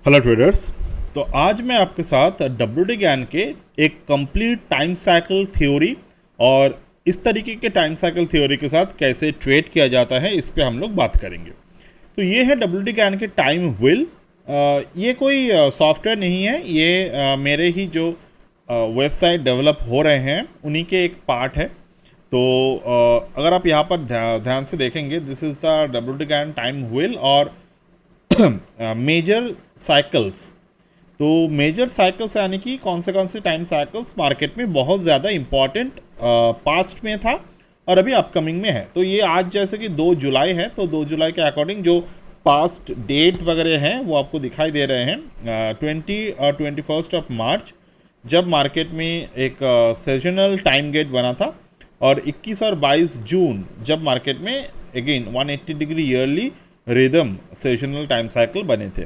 Hello traders. तो आज मैं आपके साथ डब्ल्यूटी ज्ञान के एक कंप्लीट टाइम साइकिल थ्योरी और इस तरीके के टाइम साइकिल थ्योरी के साथ कैसे ट्रेड किया जाता है इस पे हम लोग बात करेंगे। तो ये है डब्ल्यूटी ज्ञान के टाइम व्हील। ये कोई सॉफ्टवेयर नहीं है, ये मेरे ही जो वेबसाइट डेवलप हो रहे हैं उन्हीं के एक पार्ट है। तो अगर आप यहाँ पर ध्यान से देखेंगे, दिस इज़ द डब्ल्यूटी ज्ञान टाइम व्हील और मेजर साइकिल्स। तो मेजर साइकिल्स यानी कि कौन से टाइम साइकिल्स मार्केट में बहुत ज़्यादा इम्पॉर्टेंट पास्ट में था और अभी अपकमिंग में है। तो ये आज जैसे कि 2 जुलाई है, तो 2 जुलाई के अकॉर्डिंग जो पास्ट डेट वगैरह हैं वो आपको दिखाई दे रहे हैं। 20 और 21 ऑफ मार्च जब मार्केट में एक सेजनल टाइम गेट बना था, और 21 और 22 जून जब मार्केट में again 180 degree yearly rhythm sessional time cycle बने थे।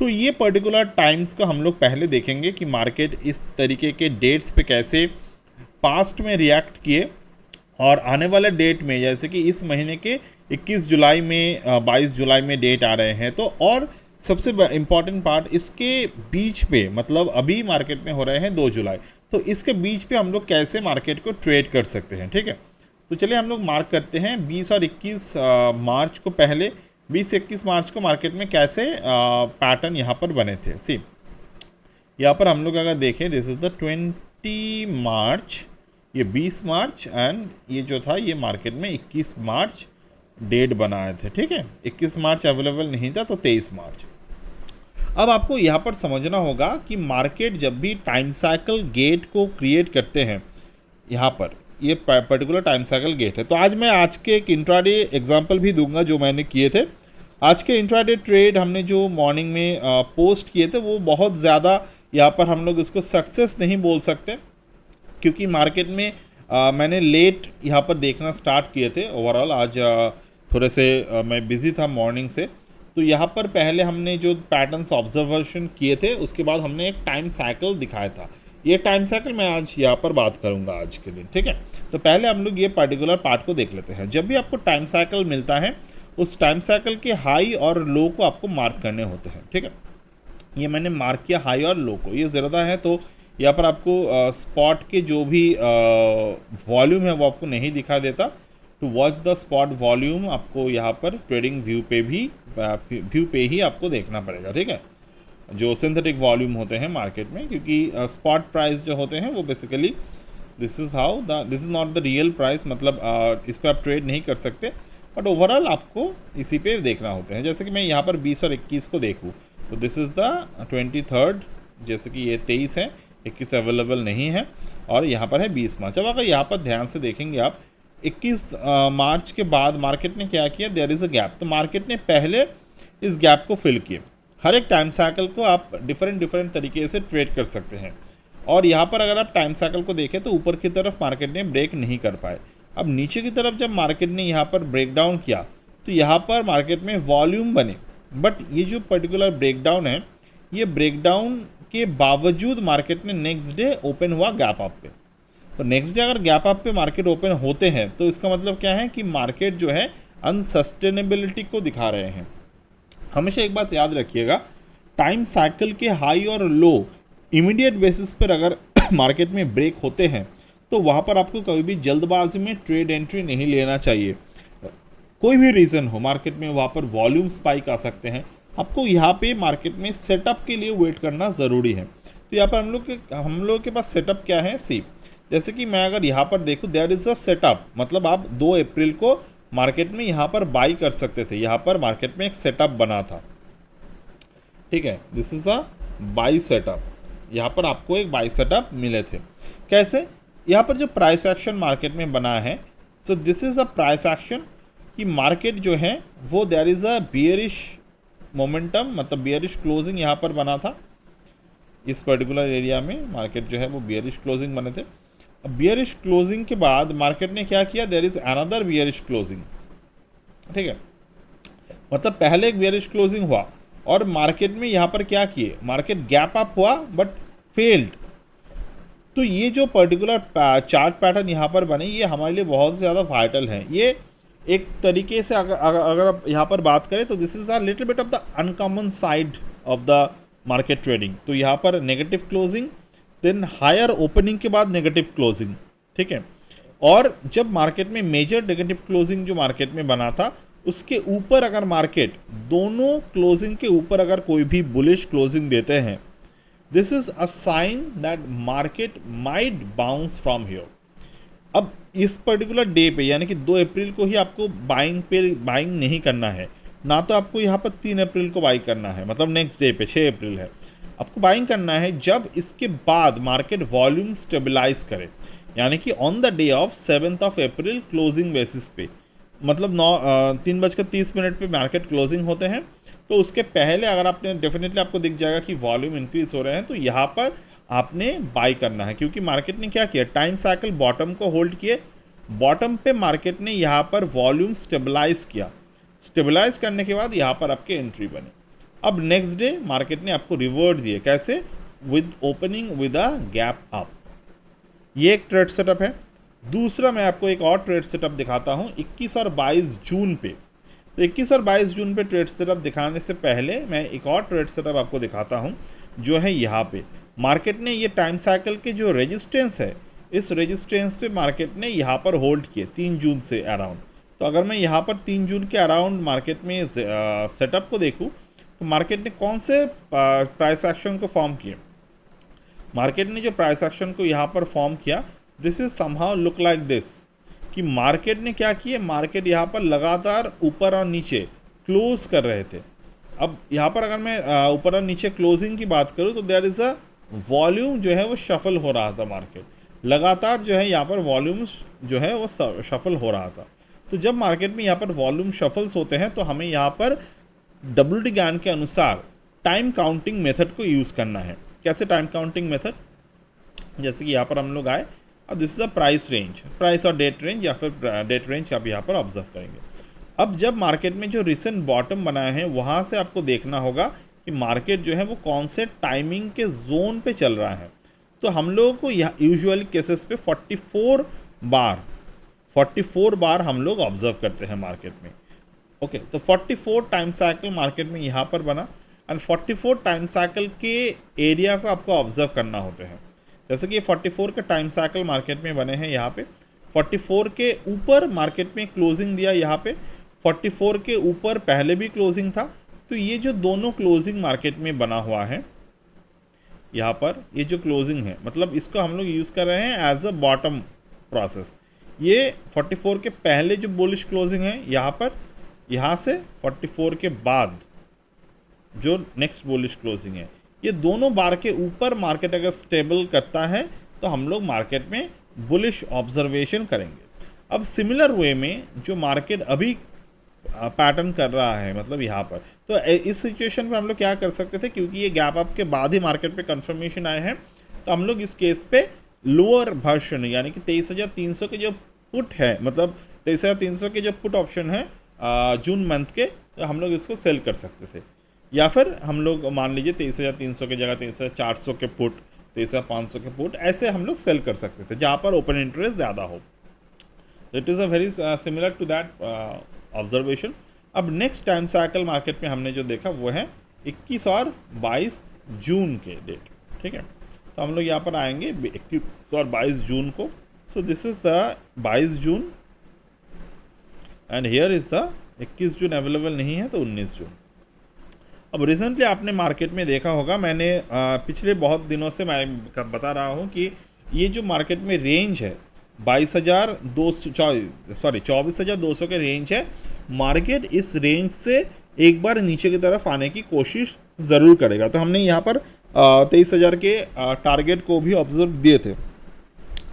तो ये पर्टिकुलर टाइम्स को हम लोग पहले देखेंगे कि मार्केट इस तरीके के डेट्स पे कैसे पास्ट में रिएक्ट किए, और आने वाले डेट में जैसे कि इस महीने के 21 जुलाई में 22 जुलाई में डेट आ रहे हैं। तो और सबसे इम्पॉर्टेंट पार्ट इसके बीच पे, मतलब अभी मार्केट में हो रहे हैं 2 जुलाई, तो इसके बीच पे हम लोग कैसे मार्केट को ट्रेड कर सकते हैं। ठीक है, तो चलिए हम लोग मार्क करते हैं 20 और 21 मार्च को। पहले 20-21 मार्च को मार्केट में कैसे पैटर्न यहाँ पर बने थे। सी यहाँ पर हम लोग अगर देखें, दिस इज़ द 20 मार्च, ये 20 मार्च एंड ये जो था ये मार्केट में 21 मार्च डेट बनाए थे। ठीक है, 21 मार्च अवेलेबल नहीं था तो 23 मार्च। अब आपको यहाँ पर समझना होगा कि मार्केट जब भी टाइम साइकिल गेट को क्रिएट करते हैं, यहाँ पर ये पर्टिकुलर टाइम साइकिल गेट है। तो आज के एक इंट्राडे एग्जांपल भी दूंगा जो मैंने किए थे। आज के इंट्राडे ट्रेड हमने जो मॉर्निंग में पोस्ट किए थे वो बहुत ज़्यादा यहाँ पर हम लोग इसको सक्सेस नहीं बोल सकते, क्योंकि मार्केट में मैंने लेट यहाँ पर देखना स्टार्ट किए थे। ओवरऑल आज थोड़े से मैं बिज़ी था मॉर्निंग से। तो यहाँ पर पहले हमने जो पैटर्न्स ऑब्जर्वेशन किए थे उसके बाद हमने एक टाइम साइकिल दिखाया था। ये टाइम साइकिल मैं आज यहाँ पर बात करूँगा आज के दिन। ठीक है, तो पहले हम लोग ये पर्टिकुलर पार्ट को देख लेते हैं। जब भी आपको टाइम साइकिल मिलता है उस टाइम साइकिल के हाई और लो को आपको मार्क करने होते हैं। ठीक है, ये मैंने मार्क किया हाई और लो को। ये ज़्यादा है तो यहाँ पर आपको स्पॉट के जो भी वॉल्यूम है वो आपको नहीं दिखा देता। To watch the spot volume आपको यहाँ पर ट्रेडिंग व्यू पे ही आपको देखना पड़ेगा। ठीक है, जो सिंथेटिक वॉल्यूम होते हैं मार्केट में, क्योंकि स्पॉट प्राइस जो होते हैं वो basically this is not the real price, मतलब इस पर आप ट्रेड नहीं कर सकते, बट ओवरऑल आपको इसी पे देखना होते हैं। जैसे कि मैं यहाँ पर 20 और 21 को देखूँ तो दिस इज़ द 23rd, जैसे कि ये 23 है, 21 अवेलेबल नहीं है, और यहाँ पर है 20 मार्च। अब अगर यहाँ पर ध्यान से देखेंगे आप, 21 मार्च के बाद मार्केट ने क्या किया, देयर इज़ अ गैप। तो मार्केट ने पहले इस गैप को फिल किए। हर एक टाइम साइकिल को आप डिफरेंट तरीके से ट्रेड कर सकते हैं, और यहाँ पर अगर आप टाइम साइकिल को देखें तो ऊपर की तरफ मार्केट ने ब्रेक नहीं कर पाए। अब नीचे की तरफ जब मार्केट ने यहाँ पर ब्रेक डाउन किया तो यहाँ पर मार्केट में वॉल्यूम बने, बट ये जो पर्टिकुलर ब्रेक डाउन है, ये ब्रेक डाउन के बावजूद मार्केट ने नेक्स्ट डे ओपन हुआ गैप अप पे। तो नेक्स्ट डे अगर गैप अप पे मार्केट ओपन होते हैं तो इसका मतलब क्या है कि मार्केट जो है अनसस्टेनेबिलिटी को दिखा रहे हैं। हमेशा एक बात याद रखिएगा, टाइम साइकिल के हाई और लो इमीडिएट बेसिस पर अगर मार्केट में ब्रेक होते हैं तो वहाँ पर आपको कभी भी जल्दबाजी में ट्रेड एंट्री नहीं लेना चाहिए। कोई भी रीज़न हो, मार्केट में वहाँ पर वॉल्यूम स्पाइक आ सकते हैं, आपको यहाँ पे मार्केट में सेटअप के लिए वेट करना ज़रूरी है। तो यहाँ पर हम लोग के पास सेटअप क्या है, सी जैसे कि मैं अगर यहाँ पर देखूँ, देयर इज़ अ सेटअप, मतलब आप 2 अप्रैल को मार्केट में यहाँ पर बाई कर सकते थे। यहाँ पर मार्केट में एक सेटअप बना था। ठीक है, this is a by setup, यहाँ पर आपको एक बाई सेटअप मिले थे। कैसे, यहाँ पर जो प्राइस एक्शन मार्केट में बना है, so this is a price action कि मार्केट जो है वो there is a bearish momentum, मतलब बियरिश क्लोजिंग यहाँ पर बना था। इस पर्टिकुलर एरिया में मार्केट जो है वो बियरिश क्लोजिंग बने थे। अब बियरिश क्लोजिंग के बाद मार्केट ने क्या किया, there is another bearish closing. ठीक है, मतलब पहले एक बियरिश क्लोजिंग हुआ और मार्केट में यहाँ पर क्या किए, मार्केट गैप अप हुआ बट फेल्ड। तो ये जो पर्टिकुलर चार्ट पैटर्न यहाँ पर बने, ये हमारे लिए बहुत ज़्यादा वाइटल है। ये एक तरीके से अगर आप यहाँ पर बात करें तो this is a little bit of the uncommon side of the market trading, तो यहाँ पर negative closing, then higher opening के बाद नेगेटिव क्लोजिंग, ठीक है। और जब मार्केट में मेजर नेगेटिव क्लोजिंग जो मार्केट में बना था, उसके ऊपर अगर मार्केट दोनों क्लोजिंग के ऊपर अगर कोई भी बुलिश क्लोजिंग देते हैं, this is a sign that market might bounce from here. अब इस पर्टिकुलर डे पे यानी कि 2 अप्रैल को ही आपको बाइंग नहीं करना है, ना तो आपको यहाँ पर 3 अप्रैल को बाई करना है, मतलब नेक्स्ट डे पे 6 अप्रैल है, आपको बाइंग करना है जब इसके बाद मार्केट वॉल्यूम स्टेबलाइज करे, यानी कि on the day of 7 April closing basis पे, मतलब 3:30 पे मार्केट क्लोजिंग होते हैं, तो उसके पहले अगर आपने डेफिनेटली आपको दिख जाएगा कि वॉल्यूम इंक्रीज हो रहे हैं, तो यहाँ पर आपने बाई करना है, क्योंकि मार्केट ने क्या किया, टाइम साइकिल बॉटम को होल्ड किए, बॉटम पे मार्केट ने यहाँ पर वॉल्यूम स्टेबलाइज किया, स्टेबलाइज करने के बाद यहाँ पर आपके एंट्री बने। अब नेक्स्ट डे मार्केट ने आपको रिवर्ट दिए, कैसे, with opening with a gap up. ये एक ट्रेड सेटअप है। दूसरा मैं आपको एक और ट्रेड सेटअप दिखाता हूँ 21 और 22 जून पे। तो 21 और 22 जून पे ट्रेड सेटअप दिखाने से पहले मैं एक और ट्रेड सेटअप आपको दिखाता हूँ, जो है यहाँ पे मार्केट ने ये टाइम साइकिल के जो रेजिस्टेंस है, इस रेजिस्टेंस पे मार्केट ने यहाँ पर होल्ड किए 3 जून से अराउंड। तो अगर मैं यहाँ पर 3 जून के अराउंड मार्केट में सेटअप को देखूँ, तो मार्केट ने कौन से प्राइस एक्शन को फॉर्म किए, मार्केट ने जो प्राइस एक्शन को यहाँ पर फॉर्म किया, this is somehow look like this, कि मार्केट ने क्या किया, मार्केट यहाँ पर लगातार ऊपर और नीचे क्लोज कर रहे थे। अब यहाँ पर अगर मैं ऊपर और नीचे क्लोजिंग की बात करूँ, तो देयर इज़ अ वॉल्यूम जो है वो शफल हो रहा था, मार्केट लगातार जो है यहाँ पर वॉल्यूम्स जो है वो शफल हो रहा था। तो जब मार्केट में यहाँ पर वॉल्यूम शफल्स होते हैं, तो हमें यहाँ पर WT ज्ञान के अनुसार टाइम काउंटिंग मेथड को यूज़ करना है। कैसे टाइम काउंटिंग मेथड, जैसे कि यहाँ पर हम लोग आए, अब this is a price range, price और डेट रेंज, या फिर डेट रेंज आप यहाँ पर ऑब्जर्व करेंगे। अब जब मार्केट में जो रिसेंट बॉटम बनाए हैं, वहाँ से आपको देखना होगा कि मार्केट जो है वो कौन से टाइमिंग के जोन पे चल रहा है। तो हम लोगों को यहाँ यूजुअली केसेस पे 44 बार हम लोग ऑब्जर्व करते हैं मार्केट में। ओके, तो 44 टाइम साइकिल मार्केट में यहाँ पर बना, एंड 44 टाइम साइकिल के एरिया को आपको ऑब्जर्व करना होते हैं। जैसे कि 44 के टाइम साइकिल मार्केट में बने हैं, यहाँ पे 44 के ऊपर मार्केट में क्लोजिंग दिया, यहाँ पे 44 के ऊपर पहले भी क्लोजिंग था। तो ये जो दोनों क्लोजिंग मार्केट में बना हुआ है, यहाँ पर ये जो क्लोजिंग है, मतलब इसको हम लोग यूज़ कर रहे हैं एज अ बॉटम प्रोसेस। ये 44 के पहले जो बुलिश क्लोजिंग है यहाँ पर, यहाँ से 44 के बाद जो नेक्स्ट बुलिश क्लोजिंग है, ये दोनों बार के ऊपर मार्केट अगर स्टेबल करता है, तो हम लोग मार्केट में बुलिश ऑब्जर्वेशन करेंगे। अब सिमिलर वे में जो मार्केट अभी पैटर्न कर रहा है, मतलब यहाँ पर, तो इस सिचुएशन पर हम लोग क्या कर सकते थे, क्योंकि ये गैप अप के बाद ही मार्केट पे कंफर्मेशन आए हैं, तो हम लोग इस केस पे लोअर वर्जन यानी कि 23,300 के जो पुट है, मतलब 23,300 के जो पुट ऑप्शन है जून मंथ के, तो हम लोग इसको सेल कर सकते थे। या फिर हम लोग मान लीजिए 23,300 की जगह 23,400 के पुट, 23,500 के पुट, ऐसे हम लोग सेल कर सकते थे जहाँ पर ओपन इंटरेस्ट ज़्यादा हो। It is a very similar to that observation. अब नेक्स्ट टाइम साइकिल मार्केट में हमने जो देखा वो है 21 और 22 जून के डेट, ठीक है। तो हम लोग यहाँ पर आएंगे 21 और 22 जून को। सो this is the 22 June and here is the 21 June available नहीं है, तो 19 जून। अब रिसेंटली आपने मार्केट में देखा होगा, मैंने पिछले बहुत दिनों से मैं बता रहा हूँ कि ये जो मार्केट में रेंज है 24,200 के रेंज है, मार्केट इस रेंज से एक बार नीचे की तरफ आने की कोशिश ज़रूर करेगा। तो हमने यहाँ पर 23,000 के टारगेट को भी ऑब्जर्व दिए थे,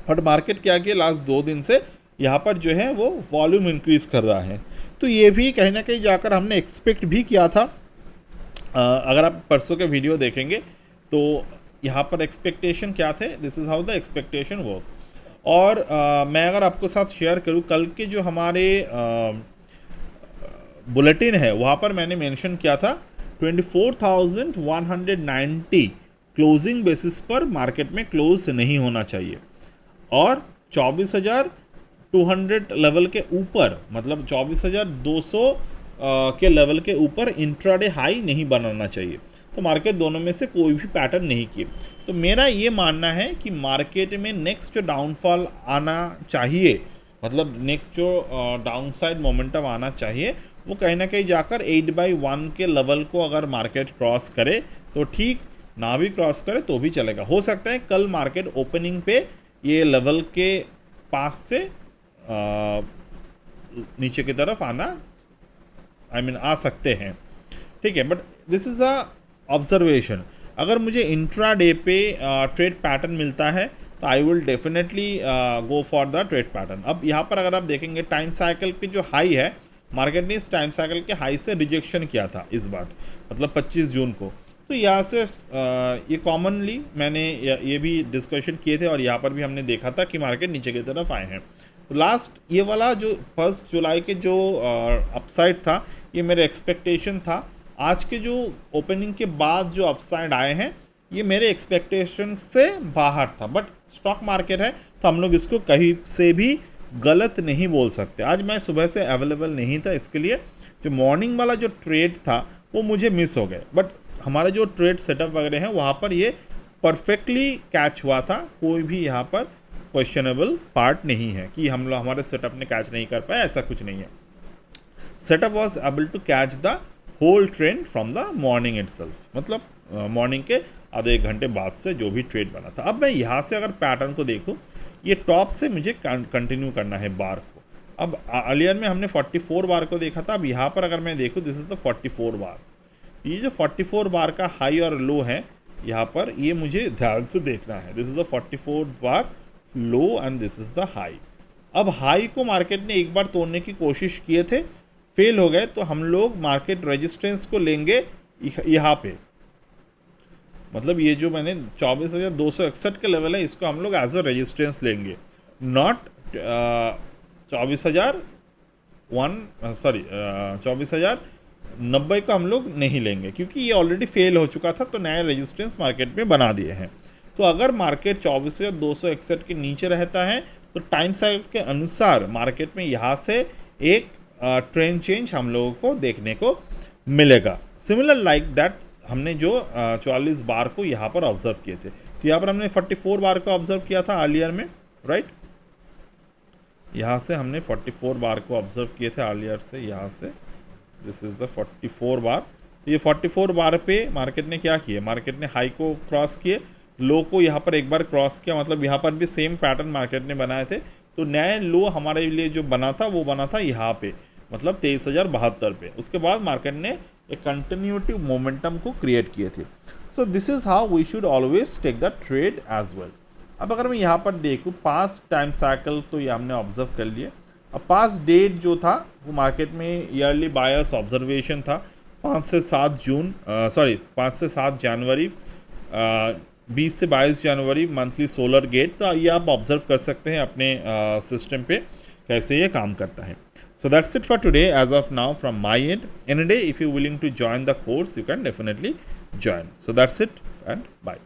बट मार्केट क्या किया, लास्ट 2 दिन से यहाँ पर जो है वो वॉल्यूम इंक्रीज़ कर रहा है। तो ये भी कहीं ना कहीं जाकर हमने एक्सपेक्ट भी किया था। अगर आप परसों के वीडियो देखेंगे तो यहाँ पर एक्सपेक्टेशन क्या थे, this is how the expectation work. और मैं अगर आपको साथ शेयर करूँ, कल के जो हमारे बुलेटिन है वहाँ पर मैंने मेंशन किया था 24,190 क्लोजिंग बेसिस पर मार्केट में क्लोज नहीं होना चाहिए, और 24,200 लेवल के ऊपर, मतलब 24,200 के लेवल के ऊपर इंट्राडे हाई नहीं बनाना चाहिए। तो मार्केट दोनों में से कोई भी पैटर्न नहीं किए। तो मेरा ये मानना है कि मार्केट में नेक्स्ट जो डाउनफॉल आना चाहिए, मतलब नेक्स्ट जो डाउनसाइड मोमेंटम आना चाहिए, वो कहीं ना कहीं जाकर 8/1 के लेवल को अगर मार्केट क्रॉस करे तो ठीक, ना भी क्रॉस करे तो भी चलेगा। हो सकता है कल मार्केट ओपनिंग पे ये लेवल के पास से नीचे की तरफ आना आ सकते हैं, ठीक है, but this is a observation. अगर मुझे इंट्रा डे पे ट्रेड पैटर्न मिलता है तो I will definitely go for the trade pattern. अब यहाँ पर अगर आप देखेंगे टाइम साइकिल की जो हाई है, मार्केट ने इस टाइम साइकिल के हाई से रिजेक्शन किया था इस बार, मतलब 25 जून को। तो यहाँ से ये कॉमनली मैंने ये भी डिस्कशन किए थे और यहाँ पर भी हमने देखा था कि मार्केट नीचे की तरफ आए हैं। तो लास्ट ये वाला जो 1 जुलाई के जो अपसाइड था, ये मेरे एक्सपेक्टेशन था। आज के जो ओपनिंग के बाद जो अपसाइड आए हैं, ये मेरे एक्सपेक्टेशन से बाहर था, बट स्टॉक मार्केट है तो हम लोग इसको कहीं से भी गलत नहीं बोल सकते। आज मैं सुबह से अवेलेबल नहीं था, इसके लिए जो मॉर्निंग वाला जो ट्रेड था वो मुझे मिस हो गए, बट हमारा जो ट्रेड सेटअप वगैरह है वहाँ पर ये परफेक्टली कैच हुआ था। कोई भी यहाँ पर क्वेश्चनेबल पार्ट नहीं है कि हम लोग हमारे सेटअप ने कैच नहीं कर पाया, ऐसा कुछ नहीं है। Setup was able to catch the whole trend from the morning itself, मतलब मॉर्निंग के आधे 1 घंटे बाद से जो भी ट्रेड बना था। अब मैं यहाँ से अगर पैटर्न को देखूँ, ये टॉप से मुझे कंटिन्यू करना है बार को। अब अर्लियर में हमने 44 बार को देखा था, अब यहाँ पर अगर मैं देखूँ, दिस इज़ द 44 बार। ये जो 44 बार का हाई और लो है यहाँ पर, ये मुझे ध्यान से देखना है। This is the 44 bar low and this is the high. अब हाई को मार्केट ने एक बार तोड़ने की कोशिश किए थे, फेल हो गए, तो हम लोग मार्केट रेजिस्टेंस को लेंगे यहाँ पे, मतलब ये जो मैंने 24,261 के लेवल है, इसको हम लोग एज अ रेजिस्टेंस लेंगे, नॉट 24,090 को हम लोग नहीं लेंगे, क्योंकि ये ऑलरेडी फेल हो चुका था, तो नया रेजिस्टेंस मार्केट में बना दिए हैं। तो अगर मार्केट 24,261 के नीचे रहता है तो टाइम साइकिल के अनुसार मार्केट में यहाँ से एक ट्रेंड चेंज हम लोगों को देखने को मिलेगा। सिमिलर लाइक दैट हमने जो 44 बार को यहाँ पर ऑब्जर्व किए थे, तो यहाँ पर हमने 44 बार को ऑब्जर्व किया था अर्लियर में, राइट। यहाँ से हमने 44 बार को ऑब्जर्व किए थे अर्लियर से, यहाँ से दिस इज़ द 44 बार। तो ये 44 बार पे मार्केट ने क्या किया, मार्केट ने हाई को क्रॉस किए, लो को यहाँ पर एक बार क्रॉस किया, मतलब यहाँ पर भी सेम पैटर्न मार्केट ने बनाए थे। तो नया लो हमारे लिए जो बना था वो बना था यहाँ पे, मतलब 23,072 पे। उसके बाद मार्केट ने एक कंटिन्यूटी मोमेंटम को क्रिएट किए थे। So this is how we should always take the trade as well. अब अगर मैं यहाँ पर देखूँ पास्ट टाइम साइकिल, तो ये हमने ऑब्जर्व कर लिए। अब पास्ट डेट जो था वो मार्केट में ईयरली बायर्स ऑब्जर्वेशन था 5 से 7 जनवरी, 20 से 22 जनवरी मंथली सोलर गेट। तो ये आप ऑब्जर्व कर सकते हैं अपने सिस्टम पे कैसे ये काम करता है। So that's it for today as of now from my end. Any day if you're willing to join the course, you can definitely join. So that's it and bye.